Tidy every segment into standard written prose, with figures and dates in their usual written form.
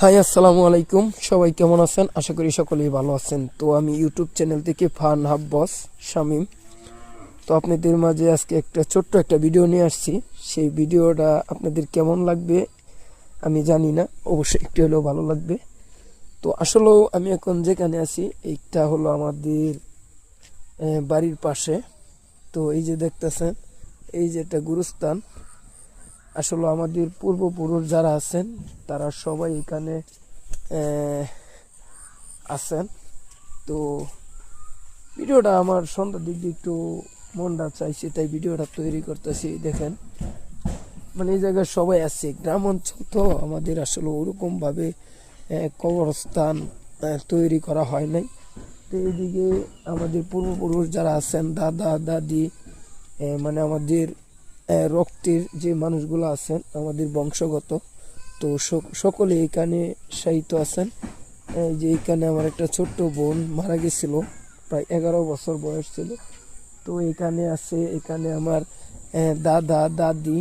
High, আসসালামু আলাইকুম। সবাই কেমন আছেন? আশা করি সকলেই ভালো আছেন। তো আমি ইউটিউব চ্যানেল থেকে ফান হাব বস শামীম। তো আপনাদের মাঝে আজকে ছোট্ট একটা ভিডিও নিয়ে আসছি। সেই ভিডিওটা আপনাদের কেমন লাগবে আমি জানি না, অবশ্যই একটু হলেও ভালো লাগবে। তো আসলেও আমি এখন যেখানে আছি এইটা হলো আমাদের বাড়ির পাশে। তো এই যে দেখতেছেন, এই যে একটা গুরুস্থান। আসলে আমাদের পূর্বপুরুষ যারা আছেন তারা সবাই এখানে আছেন। তো ভিডিওটা আমার সন্ধ্যার দিক দিয়ে একটু মনটা চাইছে, তাই ভিডিওটা তৈরি করতেছি। দেখেন, মানে এই জায়গায় সবাই আছে। গ্রাম অঞ্চল তো আমাদের আসলে ওরকমভাবে কবরস্থান তৈরি করা হয় নাই। তো এইদিকে আমাদের পূর্বপুরুষ যারা আছেন, দাদা দাদি, মানে আমাদের রক্তের যে মানুষগুলো আছেন আমাদের বংশগত, তো সকলে এখানে শায়িত আছেন। এই যে এখানে আমার একটা ছোট্ট বোন মারা গেছিল, প্রায় 11 বছর বয়স ছিল। তো এখানে আছে, এখানে আমার দাদা দাদি,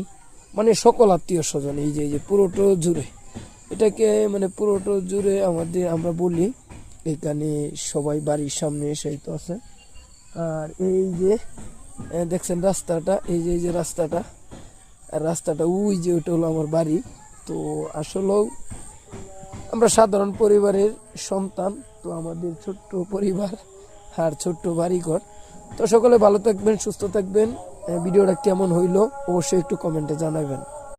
মানে সকল আত্মীয় স্বজন। এই যে পুরোটো জুড়ে, এটাকে মানে পুরোটো জুড়ে আমাদের আমরা বলি। এখানে সবাই বাড়ির সামনে শায়িত আছে। আর এই যে দেখছেন রাস্তাটা, এই যে রাস্তাটা, আর রাস্তাটা ওই যে ওটা হলো আমার বাড়ি। তো আসলেও আমরা সাধারণ পরিবারের সন্তান। তো আমাদের ছোট্ট পরিবার আর ছোট্ট বাড়িঘর। তো সকলে ভালো থাকবেন, সুস্থ থাকবেন। ভিডিওটা কেমন হইলো অবশ্যই একটু কমেন্টে জানাবেন।